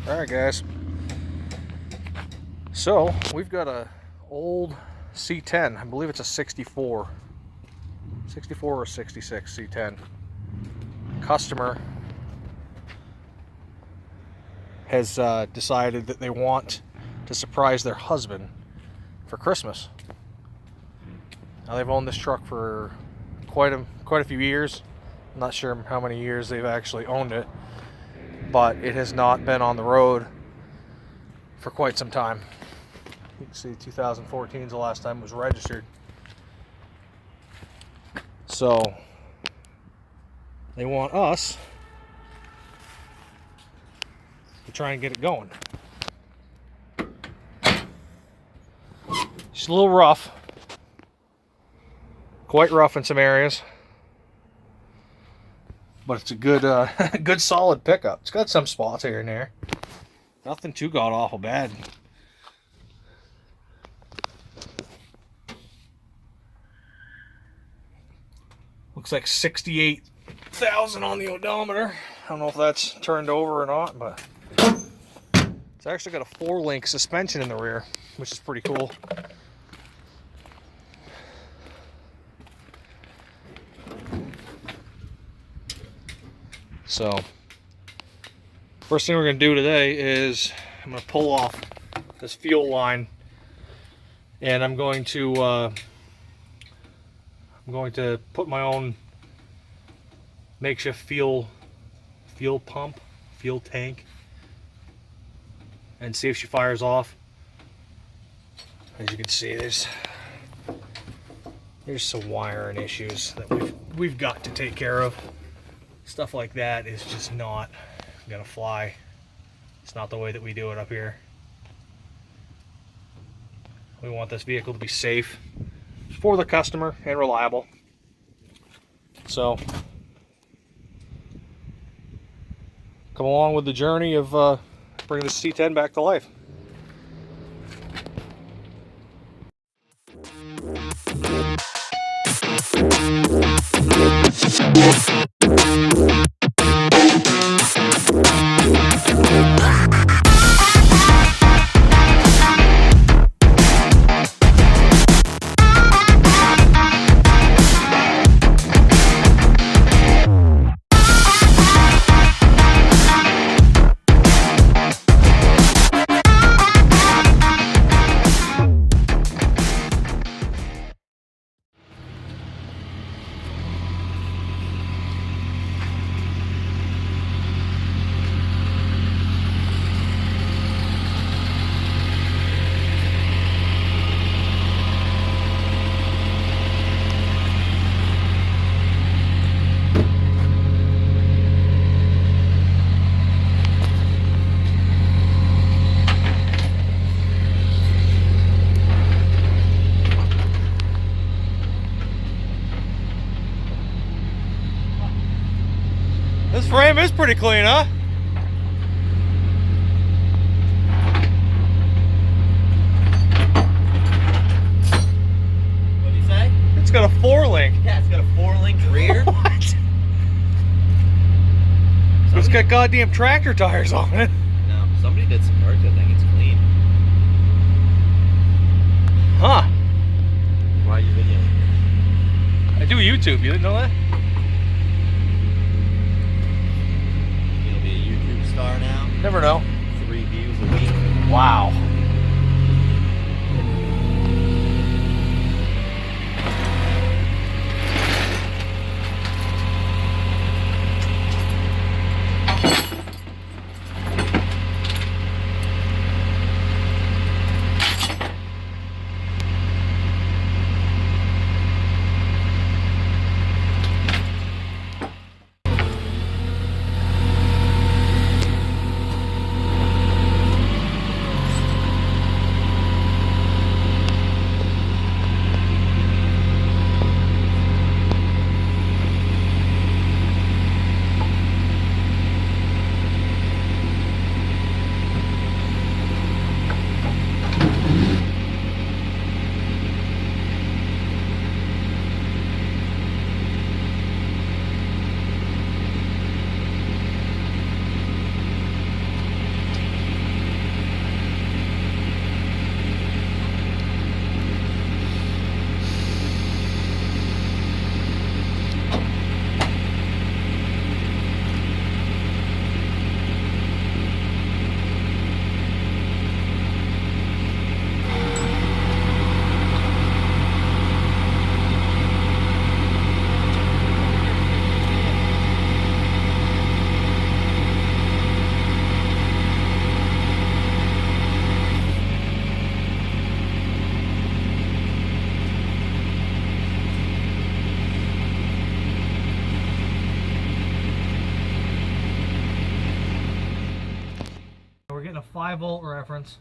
Alright guys, so we've got a old C-10, I believe it's a 64 or 66 C-10. Customer has decided that they want to surprise their husband for Christmas. Now they've owned this truck for quite a few years. I'm not sure how many years they've actually owned it, but it has not been on the road for quite some time. You can see 2014 is the last time it was registered. So they want us to try and get it going. It's a little rough, quite rough in some areas, but it's a good, good solid pickup. It's got some spots here and there. Nothing too god awful bad. Looks like 68,000 on the odometer. I don't know if that's turned over or not, but it's actually got a 4-link suspension in the rear, which is pretty cool. So, first thing we're going to do today is I'm going to pull off this fuel line, and I'm going to put my own makeshift fuel pump, fuel tank, and see if she fires off. As you can see, there's some wiring issues that we've got to take care of. Stuff like that is just not gonna fly. It's not the way that we do it up here. We want this vehicle to be safe for the customer and reliable. So come along with the journey of bringing the C-10 back to life. This frame is pretty clean, huh? What do you say? It's got a 4-link. Yeah, it's got a 4-link rear. What? It's got goddamn tractor tires on it. No, somebody did some work. I think it's clean. Huh. Why are you videoing? I do YouTube, you didn't know that? You'll be a YouTube star now. Never know. 3 views a week. Wow. a 5-volt reference.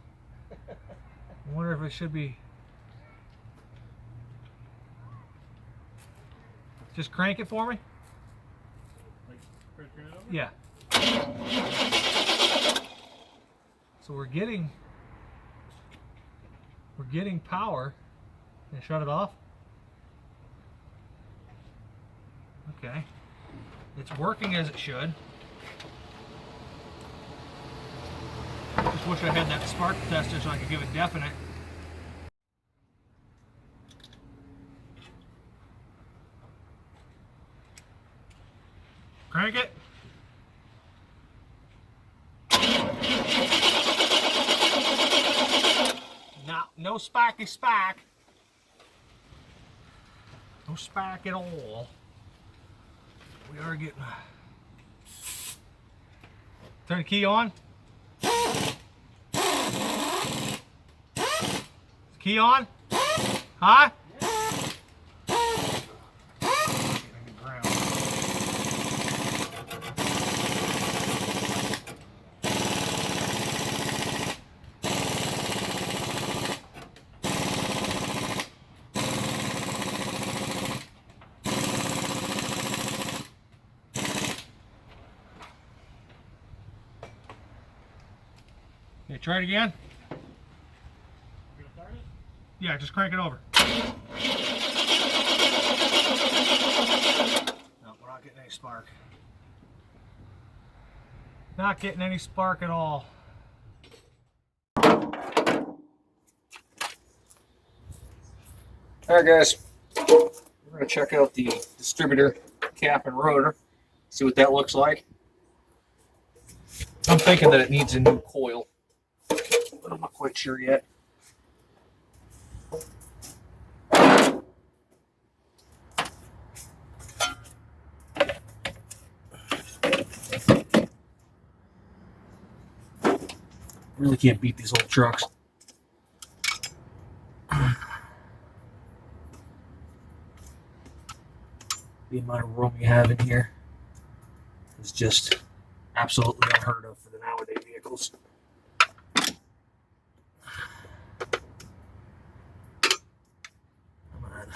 I wonder if it should be. Just crank it for me. Like, turn it over? Yeah. So we're getting power. And shut it off. Okay. It's working as it should. Just wish I had that spark tester so I could give it definite. Crank it. No sparky spark. No spark at all. We are getting. Turn the key on. Key on? Huh? Okay, try it again. You gonna start it? Yeah, just crank it over. No, we're not getting any spark. Not getting any spark at all. Alright guys, we're going to check out the distributor cap and rotor, see what that looks like. I'm thinking that it needs a new coil, but I'm not quite sure yet. Really can't beat these old trucks. The amount of room you have in here is just absolutely unheard of for the nowadays vehicles. Come on.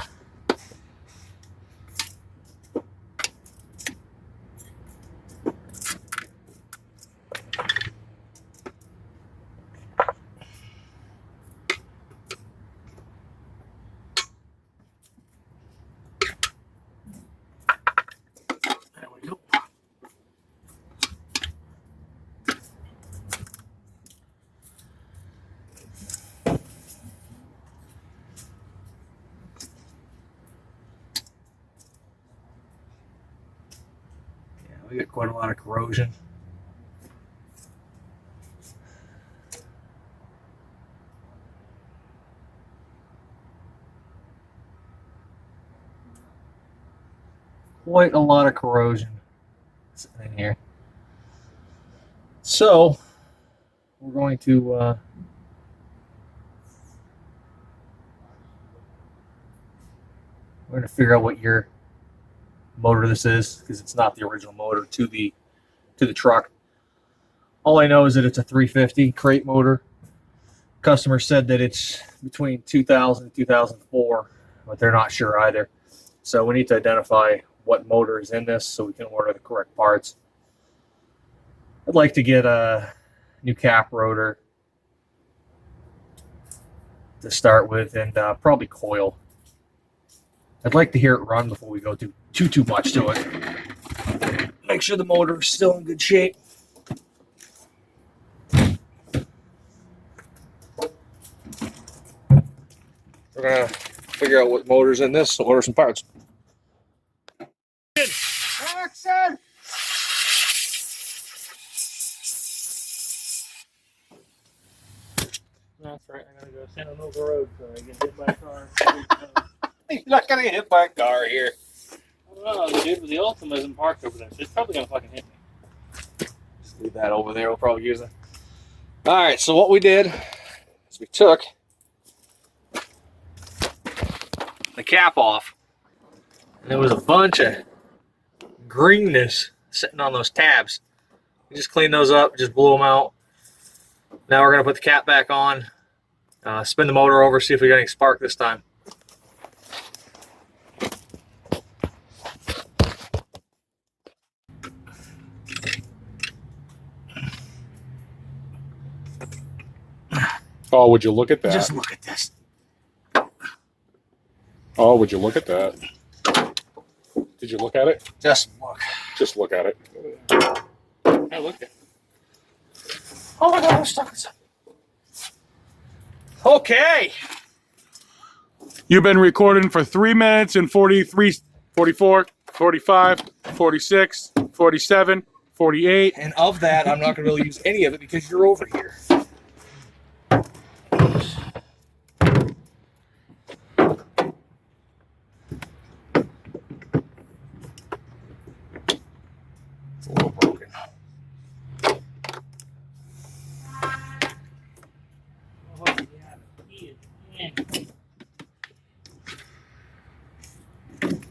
There we go. Yeah, we got quite a lot of corrosion. Quite a lot of corrosion sitting in here. So we're going to figure out what your motor this is, because it's not the original motor to the truck. All I know is that it's a 350 crate motor. Customer said that it's between 2000 and 2004, but they're not sure either. So we need to identify what motor is in this so we can order the correct parts. I'd like to get a new cap rotor to start with, and probably coil. I'd like to hear it run before we go too much to it. Make sure the motor is still in good shape. We're gonna figure out what motor's in this, so order some parts. Action! That's right. I gotta go San Jose Road so I get hit by a car. You're not gonna get hit by a car here. Oh, the dude with the Ultima isn't parked over there, so it's probably gonna fucking hit me. Just leave that over there. We'll probably use it. All right. So what we did is we took the cap off, and there was a bunch of greenness sitting on those tabs. We just cleaned those up, just blew them out. Now we're going to put the cap back on, spin the motor over, see if we got any spark this time. Oh, would you look at that? Just look at this. Oh, would you look at that? Did you look at it? Just look. Just look at it. I looked at it. Oh my God, I'm stuck in something. Okay. You've been recording for 3 minutes and 43, 44, 45, 46, 47, 48. And of that, I'm not going to really use any of it because you're over here. It's a little broken.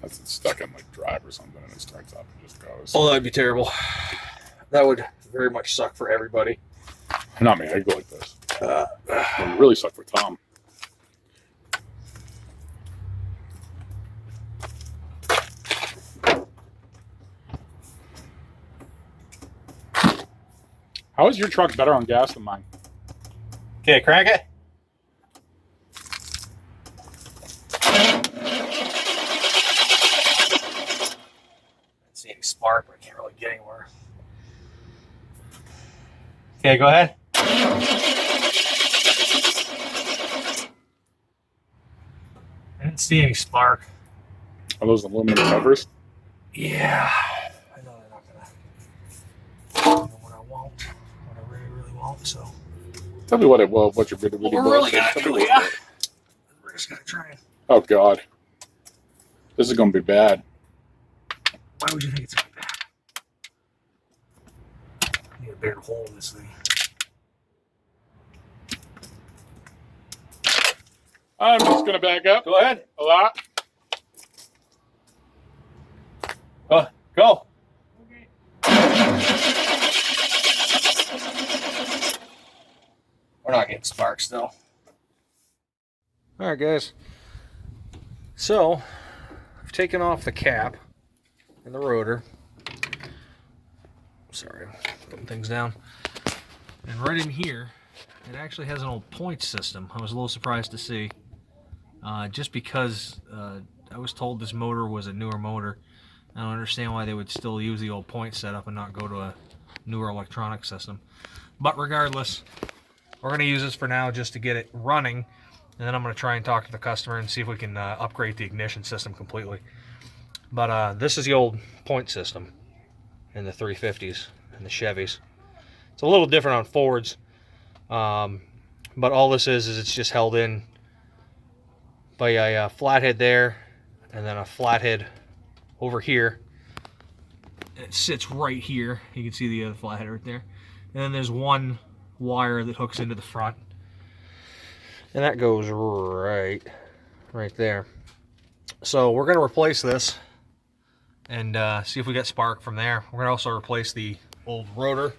That's stuck in like drive or something and it starts up and just goes. Oh, that'd be terrible. That would very much suck for everybody. Not me, I go like this. It would really suck for Tom. How is your truck better on gas than mine? Okay, crank it. See any spark, but I can't really get anywhere. Okay, go ahead. I didn't see any spark. Are those aluminum covers? Yeah, I know they're not gonna know what I want, what I really, really want. So Tell me what it was. What your video what we're really gonna Tell do, me what yeah. it was. We're just gonna try and. Oh God, this is gonna be bad. Why would you think it's gonna be bad? I need a bigger hole in this thing. I'm just gonna back up. Go ahead. A lot. Go. Okay. We're not getting sparks though. All right, guys. So I've taken off the cap and the rotor. Sorry, putting things down. And right in here, it actually has an old point system. I was a little surprised to see. Just because I was told this motor was a newer motor. I don't understand why they would still use the old point setup and not go to a newer electronic system. But regardless, we're going to use this for now just to get it running. And then I'm going to try and talk to the customer and see if we can upgrade the ignition system completely. But this is the old point system in the 350s and the Chevys. It's a little different on Fords. But all this is it's just held in by a flathead there and then a flathead over here. It sits right here. You can see the other flathead right there. And then there's one wire that hooks into the front. And that goes right there. So we're going to replace this and see if we get spark from there. We're going to also replace the old rotor.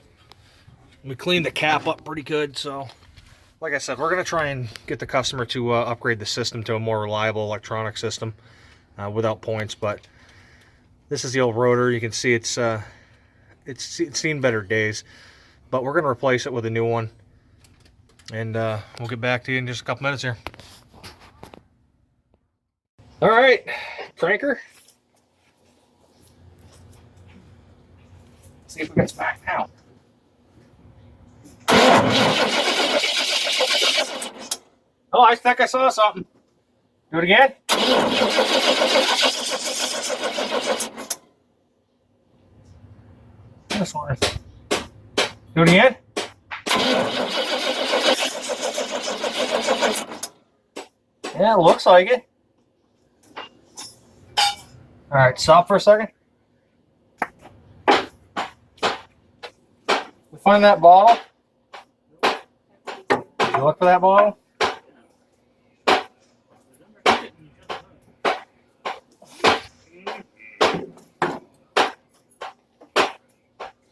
We cleaned the cap up pretty good, so like I said, we're going to try and get the customer to upgrade the system to a more reliable electronic system without points. But this is the old rotor. You can see it's seen better days. But we're going to replace it with a new one. And we'll get back to you in just a couple minutes here. All right, cranker. See if we get back now. Oh, I think I saw something. Do it again. This one. Do it again. Yeah, it looks like it. All right, stop for a second. We find that bottle. Did you look for that bottle?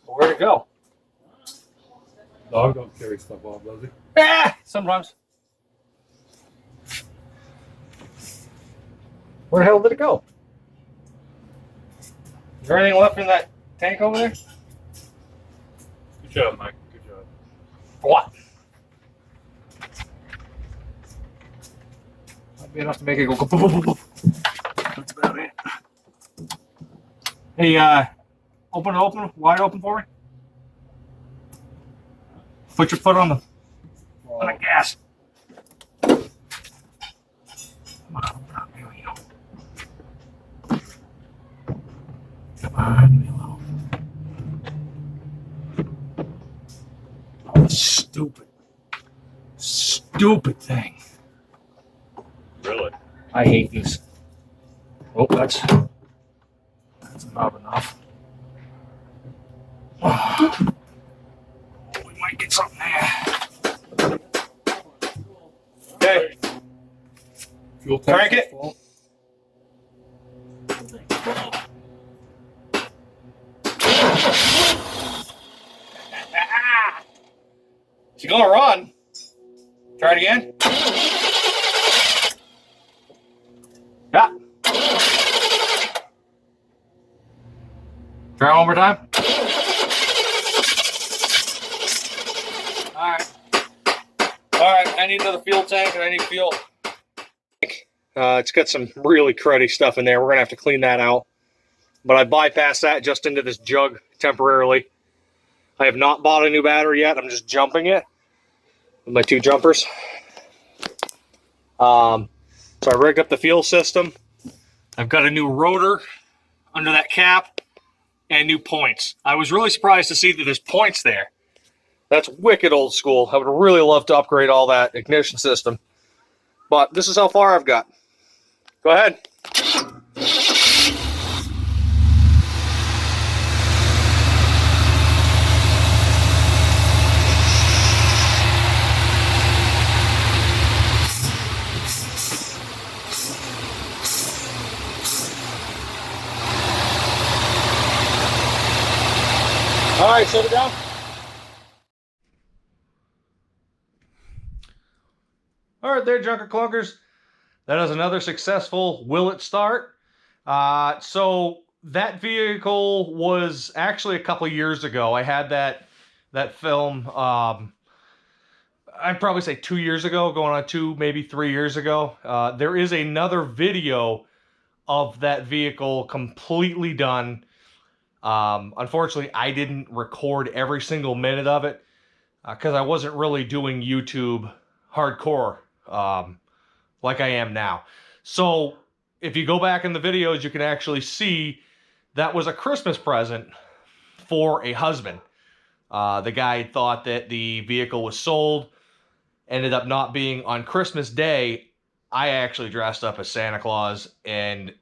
Where'd it go? Dog don't carry stuff off, does he? Ah, sometimes. Where the hell did it go? Is there anything left in that tank over there? Good job, Mike. Good job. What? Might be enough to make it go. That's about it. Hey, open, wide open for me. Put your foot on the gas. Come on, open up. Here we go. Come on, give me a little. Oh, stupid thing. Really? I hate these. Oh, that's about enough. Oh, we might get something there. Okay, Fuel tank crank it. full? She's gonna run. Try it again. Yeah. Try one more time. All right. I need another fuel tank, and I need fuel. It's got some really cruddy stuff in there. We're gonna have to clean that out. But I bypassed that just into this jug temporarily. I have not bought a new battery yet. I'm just jumping it with my 2 jumpers. So I rigged up the fuel system. I've got a new rotor under that cap and new points. I was really surprised to see that there's points there. That's wicked old school. I would really love to upgrade all that ignition system. But this is how far I've got. Go ahead. All right, shut it down. All right, there, Junker Clunkers. That is another successful Will It Start? So that vehicle was actually a couple years ago. I had that film, I'd probably say 2 years ago, going on 2, maybe 3 years ago. There is another video of that vehicle completely done. Unfortunately, I didn't record every single minute of it because I wasn't really doing YouTube hardcore like I am now. So if you go back in the videos, you can actually see that was a Christmas present for a husband. The guy thought that the vehicle was sold, ended up not being. On Christmas Day, I actually dressed up as Santa Claus, and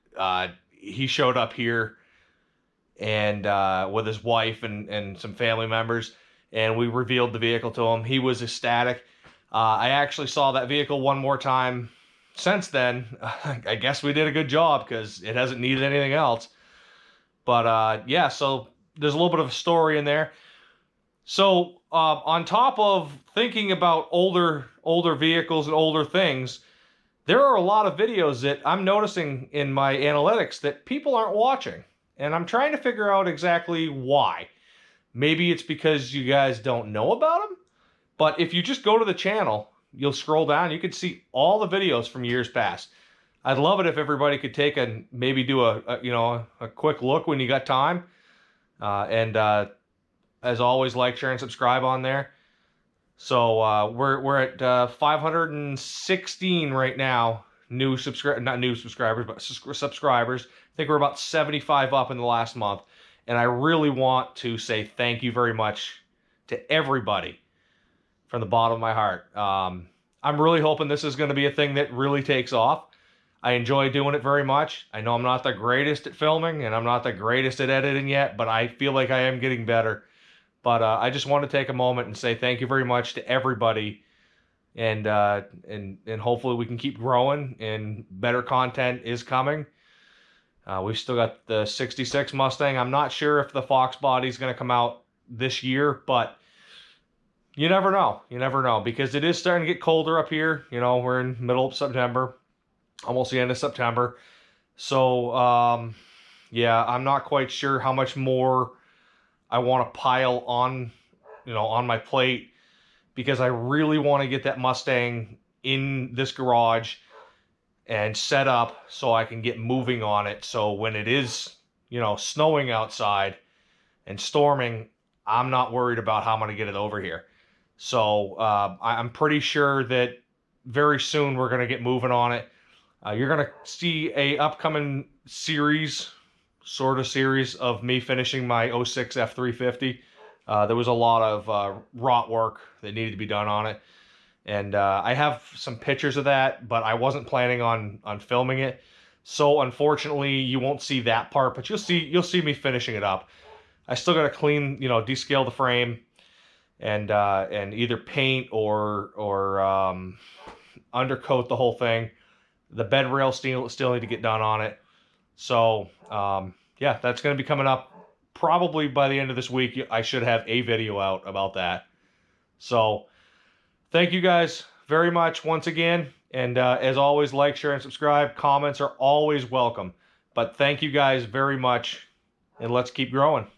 he showed up here and with his wife and some family members, and we revealed the vehicle to him. He was ecstatic. I actually saw that vehicle one more time since then. I guess we did a good job because it hasn't needed anything else. But yeah, so there's a little bit of a story in there. So on top of thinking about older vehicles and older things, there are a lot of videos that I'm noticing in my analytics that people aren't watching. And I'm trying to figure out exactly why. Maybe it's because you guys don't know about them. But if you just go to the channel, you'll scroll down, you can see all the videos from years past. I'd love it if everybody could take and maybe do a quick look when you got time. As always, like, share, and subscribe on there. So we're at 516 right now. Not new subscribers, but subscribers. I think we're about 75 up in the last month. And I really want to say thank you very much to everybody from the bottom of my heart. I'm really hoping this is going to be a thing that really takes off. I enjoy doing it very much. I know I'm not the greatest at filming, and I'm not the greatest at editing yet, but I feel like I am getting better. But I just want to take a moment and say thank you very much to everybody. And hopefully we can keep growing, and better content is coming. We've still got the 66 Mustang. I'm not sure if the Fox body is going to come out this year, but you never know. You never know, because it is starting to get colder up here. You know, we're in middle of September, almost the end of September. So, yeah, I'm not quite sure how much more I want to pile on, you know, on my plate, because I really want to get that Mustang in this garage and set up so I can get moving on it. So when it is, you know, snowing outside and storming, I'm not worried about how I'm going to get it over here. So I'm pretty sure that very soon we're going to get moving on it. You're going to see a upcoming series, sort of series, of me finishing my 06 F350. There was a lot of rot work that needed to be done on it. And I have some pictures of that, but I wasn't planning on filming it. So unfortunately, you won't see that part, but you'll see me finishing it up. I still got to clean, you know, descale the frame, and either paint or undercoat the whole thing. The bed rail still need to get done on it. So yeah, that's going to be coming up probably by the end of this week. I should have a video out about that. So thank you guys very much once again. And as always, like, share, and subscribe. Comments are always welcome. But thank you guys very much, and let's keep growing.